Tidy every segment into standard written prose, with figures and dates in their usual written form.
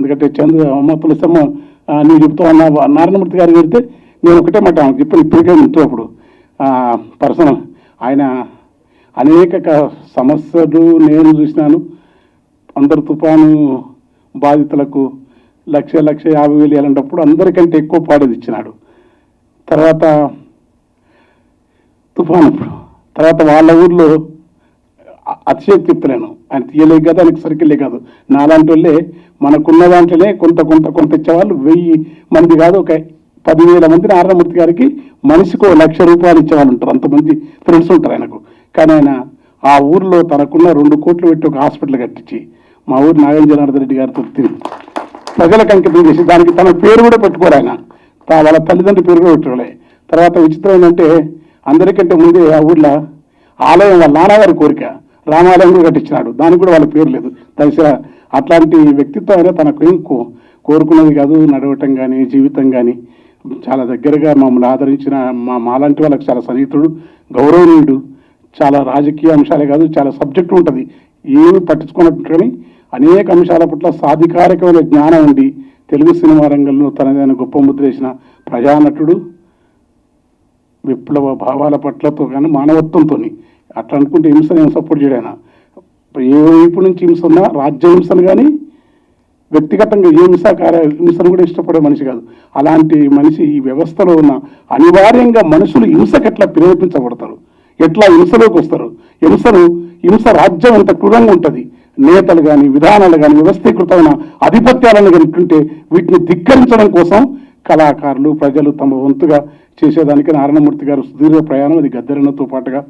ఎందుకంటే అమ్మ తులసమ్మ నువ్వు చెప్తా ఉన్నా నారాయణమూర్తి గారు చెప్తే నేను ఒకటే మాట చెప్పాను ఇప్పటికే ఇంటూ అప్పుడు పర్సనల్ ఆయన అనేక సమస్యలు నేను చూసినాను. అందరు తుఫాను బాధితులకు 1,50,000 అలాంటప్పుడు అందరికంటే ఎక్కువ పాడేది ఇచ్చినాడు. తర్వాత తుఫాను తర్వాత వాళ్ళ ఊర్లో అతిశక్తి చెప్తలేను, ఆయన తీయలేక కాదు, ఆయనకి సరికిలే కాదు, నాలాంటి వాళ్ళే మనకున్న దాంట్లోనే కొంత ఇచ్చేవాళ్ళు 1000 మంది కాదు, ఒక 10,000 మంది నారాయణమూర్తి గారికి మనిషికి ₹1,00,000 ఇచ్చేవాళ్ళు ఉంటారు. అంతమంది ఫ్రెండ్స్ ఉంటారు ఆయనకు. కానీ ఆయన ఆ ఊర్లో తనకున్న 2 కోట్లు పెట్టి ఒక హాస్పిటల్ కట్టించి మా ఊరు నాగం జనార్దన్ రెడ్డి గారితో ప్రజలకు అంకితం చేసి దానికి తన పేరు కూడా పెట్టుకోరు ఆయన, వాళ్ళ తల్లిదండ్రుల పేరు కూడా పెట్టుకోలే. తర్వాత విచిత్రం ఏంటంటే అందరికంటే ముందే ఆ ఊర్లో ఆలయం వాళ్ళ నాన్నగారి కోరిక రామాలయం కూడా కట్టించినాడు, దానికి కూడా వాళ్ళ పేరు లేదు. దయచేసి అట్లాంటి వ్యక్తిత్వం అయినా తనకు ఏం కోరుకున్నది కాదు. నడవటం కానీ జీవితం కానీ చాలా దగ్గరగా మమ్మల్ని ఆదరించిన మాలాంటి వాళ్ళకి చాలా సన్నిహితుడు, గౌరవనీయుడు. చాలా రాజకీయ అంశాలే కాదు, చాలా సబ్జెక్టు ఉంటుంది, ఏమి పట్టించుకున్నట్టు కానీ అనేక అంశాల పట్ల సాధికారికమైన జ్ఞానం ఉండి తెలుగు సినిమా రంగంలో తనదైన గొప్ప ముద్ర వేసిన ప్రజానటుడు. విప్లవ భావాల పట్లతో కానీ మానవత్వంతో అట్లా అనుకుంటే హింసను ఏం సపోర్ట్ చేయడానా, ఏ వైపు నుంచి హింస ఉన్నా రాజ్య హింసను కానీ వ్యక్తిగతంగా ఏ హింసను కూడా ఇష్టపడే మనిషి కాదు. అలాంటి మనిషి ఈ వ్యవస్థలో ఉన్న అనివార్యంగా మనుషులు హింసకు ఎట్లా ప్రేరేపించబడతారు, ఎట్లా హింసలోకి వస్తారు, హింస రాజ్యం ఎంత క్రూరంగా ఉంటుంది. నేతలు కానీ విధానాలు కానీ వ్యవస్థీకృతమైన ఆధిపత్యాలను కనుక్కుంటే వీటిని ధిక్కరించడం కోసం కళాకారులు ప్రజలు తమ వంతుగా చేసేదానికి నారాయణమూర్తి గారు సుదీర్ఘ ప్రయాణం. అది గద్దెరన్నతో పాటుగా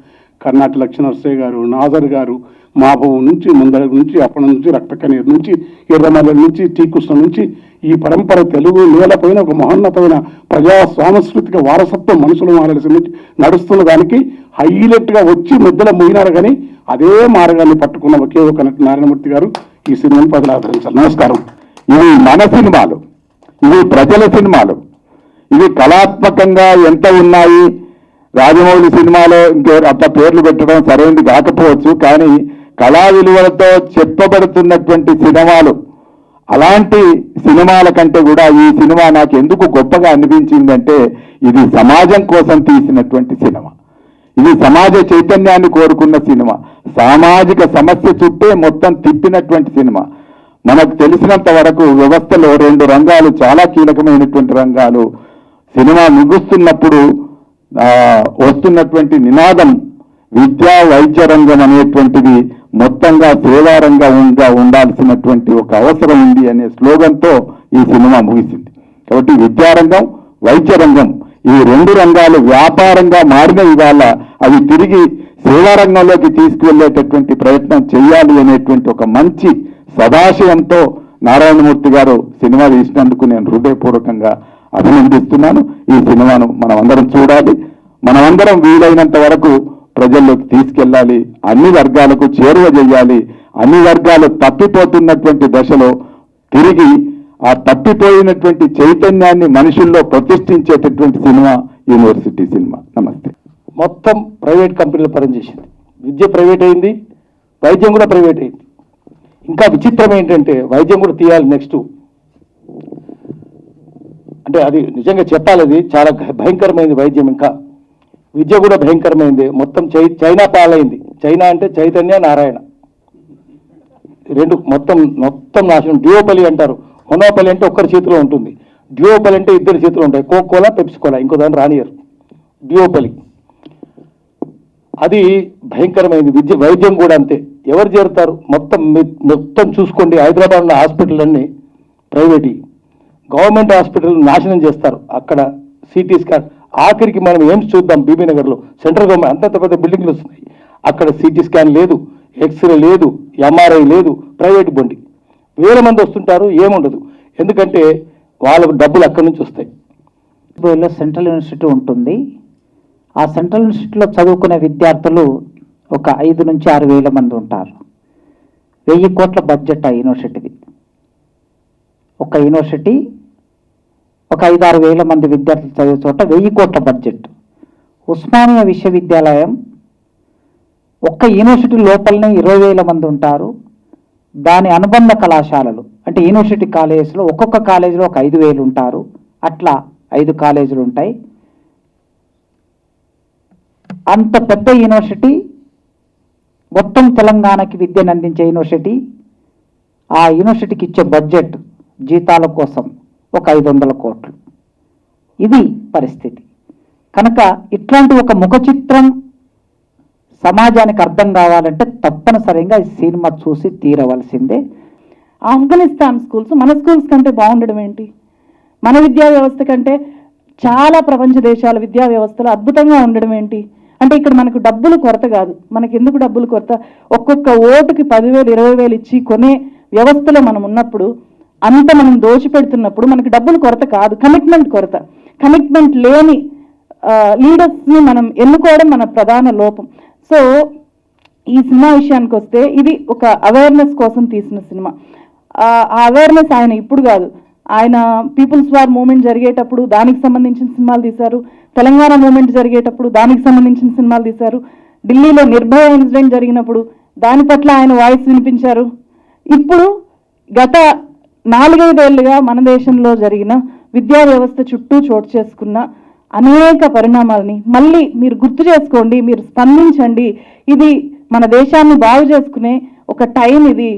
కర్ణాటి లక్ష్మణశ్రీ గారు, నాజర్ గారు, మాభవం నుంచి ముందర నుంచి అప్పటి నుంచి రక్తకన్నీరు నుంచి ఎర్రమల్ల నుంచి టీకృష్ణ నుంచి ఈ పరంపర తెలుగు నేలపైన ఒక మహోన్నతమైన ప్రజా సాంస్కృతిక వారసత్వం మనుషులు మారాల్సి నుంచి నడుస్తున్న దానికి హైలైట్గా వచ్చి మధ్యలో ముగినారు. కానీ అదే మార్గాన్ని పట్టుకున్న ఒకే ఒక నారాయణమూర్తి గారు ఈ సినిమాను ప్రజలు ఆదరించాలి. నమస్కారం. ఇవి మన సినిమాలు, ఇవి ప్రజల సినిమాలు, ఇవి కళాత్మకంగా ఎంత ఉన్నాయి. రాజమౌళి సినిమాలో అంత పేర్లు పెట్టడం సరైనది కాకపోవచ్చు, కానీ కళా విలువలతో చెప్పబడుతున్నటువంటి సినిమాలు, అలాంటి సినిమాల కంటే కూడా ఈ సినిమా నాకు ఎందుకు గొప్పగా అనిపించిందంటే ఇది సమాజం కోసం తీసినటువంటి సినిమా, ఇది సమాజ చైతన్యాన్ని కోరుకున్న సినిమా, సామాజిక సమస్య చుట్టే మొత్తం తిప్పినటువంటి సినిమా. మనకు తెలిసినంత వరకు వ్యవస్థలో 2 రంగాలు చాలా కీలకమైనటువంటి రంగాలు. సినిమా ముగుస్తున్నప్పుడు వస్తున్నటువంటి నినాదం విద్యా వైద్య రంగం అనేటువంటిది మొత్తంగా సేవారంగంగా ఉండాల్సినటువంటి ఒక అవసరం ఉంది అనే స్లోగన్తో ఈ సినిమా ముగిసింది. కాబట్టి విద్యారంగం వైద్య రంగం ఈ 2 రంగాలు వ్యాపారంగా మారిన ఇవాళ అవి తిరిగి సేవారంగంలోకి తీసుకువెళ్ళేటటువంటి ప్రయత్నం చేయాలి అనేటువంటి ఒక మంచి సదాశయంతో నారాయణమూర్తి గారు సినిమా తీసినందుకు నేను హృదయపూర్వకంగా అభినందిస్తున్నాను. ఈ సినిమాను మనం అందరం చూడాలి, మనమందరం వీలైనంత వరకు ప్రజల్లోకి తీసుకెళ్ళాలి, అన్ని వర్గాలకు చేరువ చేయాలి. అన్ని వర్గాలు తప్పిపోతున్నటువంటి దశలో తిరిగి ఆ తప్పిపోయినటువంటి చైతన్యాన్ని మనుషుల్లో ప్రతిష్ఠించేటటువంటి సినిమా యూనివర్సిటీ సినిమా. నమస్తే. మొత్తం ప్రైవేట్ కంపెనీలు పనిచేసింది, విద్య ప్రైవేట్ అయింది, వైద్యం కూడా ప్రైవేట్ అయింది. ఇంకా విచిత్రం ఏంటంటే వైద్యం కూడా తీయాలి నెక్స్ట్, అంటే అది నిజంగా చెప్పాలి, అది చాలా భయంకరమైంది వైద్యం. ఇంకా విద్య కూడా భయంకరమైంది. మొత్తం చైనా పాలైంది. చైనా అంటే చైతన్య నారాయణ 2 మొత్తం నాశనం. డ్యూయోపలి అంటారు, మొనోపలి అంటే ఒక్కరి చేతిలో ఉంటుంది, డ్యూయోపలి అంటే 2 చేతిలో ఉంటాయి. కోకోలా పెప్సికోలా, ఇంకో దాన్ని రానియరు. డ్యూయోపలి అది భయంకరమైంది. వైద్యం కూడా అంతే. ఎవరు చేరుతారు? మొత్తం చూసుకోండి, హైదరాబాద్లో హాస్పిటల్ అన్ని ప్రైవేట్, గవర్నమెంట్ హాస్పిటల్ నాశనం చేస్తారు. అక్కడ సిటీ స్కాన్, ఆఖరికి మనం ఎయిమ్స్ చూద్దాం బీబీనగర్లో, సెంట్రల్ గవర్నమెంట్ అంత పెద్ద బిల్డింగ్లు వస్తున్నాయి, అక్కడ సిటీ స్కాన్ లేదు, ఎక్స్రే లేదు, ఎంఆర్ఐ లేదు, ప్రైవేట్ బండి. 1000 మంది వస్తుంటారు, ఏముండదు. ఎందుకంటే వాళ్ళకు డబ్బులు అక్కడి నుంచి వస్తాయి. సెంట్రల్ యూనివర్సిటీ ఉంటుంది. ఆ సెంట్రల్ యూనివర్సిటీలో చదువుకునే విద్యార్థులు ఒక 5 నుంచి 6 వేల మంది ఉంటారు. 1000 కోట్ల బడ్జెట్ ఆ యూనివర్సిటీది. ఒక యూనివర్సిటీ ఒక 5-6 వేల మంది విద్యార్థులు చదివే చోట 1000 కోట్ల బడ్జెట్. ఉస్మానియా విశ్వవిద్యాలయం ఒక్క యూనివర్సిటీ లోపలనే 20,000 మంది ఉంటారు. దాని అనుబంధ కళాశాలలు అంటే యూనివర్సిటీ కాలేజెస్లో ఒక్కొక్క కాలేజీలో ఒక 5,000 ఉంటారు. అట్లా 5 కాలేజీలు ఉంటాయి. అంత పెద్ద యూనివర్సిటీ, మొత్తం తెలంగాణకి విద్యను అందించే యూనివర్సిటీ. ఆ యూనివర్సిటీకి ఇచ్చే బడ్జెట్ జీతాల కోసం ఒక 500 కోట్లు. ఇది పరిస్థితి. కనుక ఇట్లాంటి ఒక ముఖ చిత్రం సమాజానికి అర్థం కావాలంటే తప్పనిసరిగా ఈ సినిమా చూసి తీరవలసిందే. ఆఫ్ఘనిస్తాన్ స్కూల్స్ మన స్కూల్స్ కంటే బాగుండడం ఏంటి? మన విద్యా వ్యవస్థ కంటే చాలా ప్రపంచ దేశాల విద్యా వ్యవస్థలు అద్భుతంగా ఉండడం ఏంటి? అంటే ఇక్కడ మనకు డబ్బులు కొరత కాదు. మనకి ఎందుకు డబ్బులు కొరత? ఒక్కొక్క ఓటుకి 10,000 20,000 ఇచ్చి కొనే వ్యవస్థలో మనం ఉన్నప్పుడు, అంత మనం దోచిపెడుతున్నప్పుడు మనకి డబ్బులు కొరత కాదు, కమిట్మెంట్ కొరత. కమిట్మెంట్ లేని లీడర్స్ని మనం ఎన్నుకోవడం మన ప్రధాన లోపం. సో ఈ సినిమా విషయానికి వస్తే ఇది ఒక అవేర్నెస్ కోసం తీసిన సినిమా. ఆ అవేర్నెస్ ఆయన ఇప్పుడు కాదు, ఆయన పీపుల్స్ వార్ మూవ్మెంట్ జరిగేటప్పుడు దానికి సంబంధించిన సినిమాలు తీశారు, తెలంగాణ మూవ్మెంట్ జరిగేటప్పుడు దానికి సంబంధించిన సినిమాలు తీశారు, ఢిల్లీలో నిర్భయ ఇన్సిడెంట్ జరిగినప్పుడు దాని పట్ల ఆయన వాయిస్ వినిపించారు. ఇప్పుడు గత 4-5 ఏళ్లుగా మన దేశంలో జరిగిన విద్యా వ్యవస్థ చుట్టూ చోటు చేసుకున్న అనేక పరిణామాలని మళ్ళీ మీరు గుర్తు చేసుకోండి, మీరు స్పందించండి. ఇది మన దేశాన్ని బాగు చేసుకునే ఒక టైం ఇది.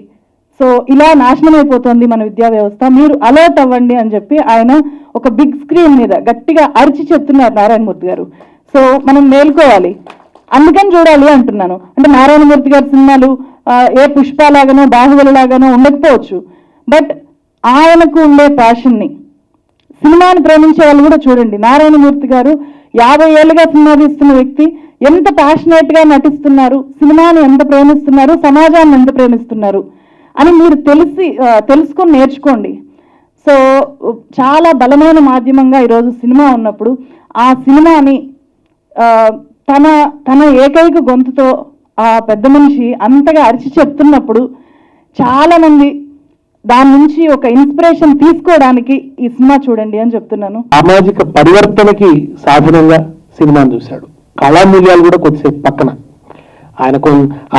సో ఇలా నాశనం అయిపోతుంది మన విద్యా వ్యవస్థ, మీరు అలర్ట్ అవ్వండి అని చెప్పి ఆయన ఒక బిగ్ స్క్రీన్ మీద గట్టిగా అరిచి చెప్తున్నారు నారాయణమూర్తి గారు. సో మనం మేల్కోవాలి, అందుకని చూడాలి అంటున్నాను. అంటే నారాయణమూర్తి గారి సినిమాలు ఏ పుష్పలాగానో బాహుబలి లాగానో ఉండకపోవచ్చు, బట్ ఆయనకు ఉండే ప్యాషన్ని, సినిమాని ప్రేమించే వాళ్ళు కూడా చూడండి. నారాయణమూర్తి గారు 50 ఏళ్ళుగా సినిమా తీస్తున్న వ్యక్తి ఎంత ప్యాషనేట్గా నటిస్తున్నారు, సినిమాని ఎంత ప్రేమిస్తున్నారు, సమాజాన్ని ఎంత ప్రేమిస్తున్నారు అని మీరు తెలుసుకొని నేర్చుకోండి. సో చాలా బలమైన మాధ్యమంగా ఈరోజు సినిమా ఉన్నప్పుడు ఆ సినిమాని తన ఏకైక గొంతుతో ఆ పెద్ద మనిషి అంతగా అరిచి చెప్తున్నప్పుడు చాలామంది దాని నుంచి ఒక ఇన్స్పిరేషన్ తీసుకోవడానికి ఈ సినిమా చూడండి అని చెప్తున్నాను. సామాజిక పరివర్తనకి సాధనంగా సినిమాను చూశాడు. కళా మూల్యాలు కూడా కొద్దిసేపు పక్కన, ఆయనకు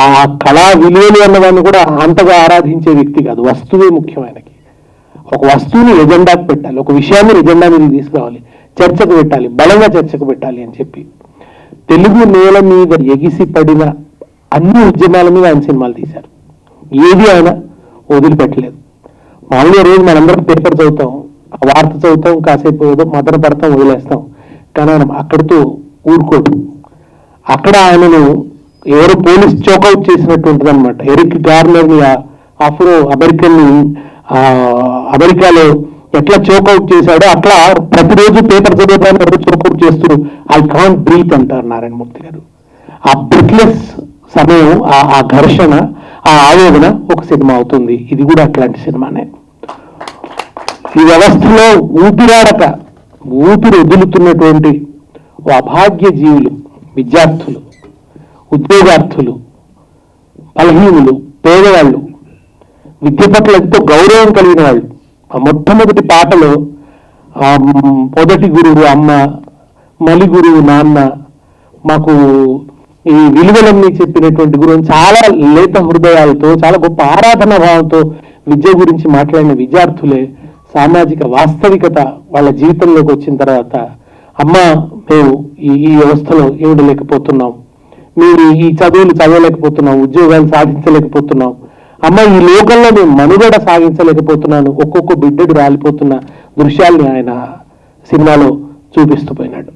ఆ కళా విలువలు అన్నదాన్ని కూడా అంతగా ఆరాధించే వ్యక్తి కాదు, వస్తువే ముఖ్యం ఆయనకి. ఒక వస్తువుని ఎజెండాకు పెట్టాలి, ఒక విషయాన్ని ఎజెండా మీద తీసుకురావాలి, చర్చకు పెట్టాలి, బలంగా చర్చకు పెట్టాలి అని చెప్పి తెలుగు నేల మీద ఎగిసి పడిన అన్ని ఉద్యమాల మీద ఆయన సినిమాలు తీశారు. ఏది ఆయన వదిలిపెట్టలేదు. మామూలుగా రోజు మనందరం పేపర్ చదువుతాం, ఆ వార్త చదువుతాం, కాసేపు ఏదో మదన పడతాం, వదిలేస్తాం. కానీ ఆయన అక్కడితో ఊరుకోడు. అక్కడ ఆయనను ఎవరో పోలీస్ చోకౌట్ చేసినట్టు అనమాట. ఎరిక్ గార్నర్ని, ఆఫ్రో అమెరికాలో ఎట్లా చోకౌట్ చేశాడో అట్లా ప్రతిరోజు పేపర్ చదివేదాన్ని ఎవరు చోకౌట్ చేస్తారు. ఐ కాంట్ బ్రీత్ అంటారు నారాయణమూర్తి గారు. ఆ బ్రెత్లెస్ సమయం, ఆ ఘర్షణ, ఆ ఆవేదన ఒక సినిమా అవుతుంది. ఇది కూడా అట్లాంటి సినిమానే. ఈ వ్యవస్థలో ఊపిరాడక ఊపిరి వదులుతున్నటువంటి అభాగ్య జీవులు, విద్యార్థులు, ఉద్యోగార్థులు, బలహీనులు, పేదవాళ్ళు, విద్య పట్ల ఎంతో గౌరవం కలిగిన వాళ్ళు. ఆ మొట్టమొదటి పాటలో మొదటి గురువు అమ్మ, మలి గురువు నాన్న, మాకు ఈ విలువలన్నీ చెప్పినటువంటి గురువు చాలా లేత హృదయాలతో, చాలా గొప్ప ఆరాధన భావంతో విద్య గురించి మాట్లాడిన విద్యార్థులే సామాజిక వాస్తవికత వాళ్ళ జీవితంలోకి వచ్చిన తర్వాత, అమ్మ మేము ఈ వ్యవస్థలో ఉండలేకపోతున్నాం, మీరు ఈ చదువులు చదవలేకపోతున్నాం, ఉద్యోగాలు సాధించలేకపోతున్నాం, అమ్మ ఈ లోకంలో మేము మనుగడ సాగించలేకపోతున్నాను, ఒక్కొక్క బిడ్డడు రాలిపోతున్న దృశ్యాల్ని ఆయన సినిమాలో చూపిస్తూ పోయినాడు.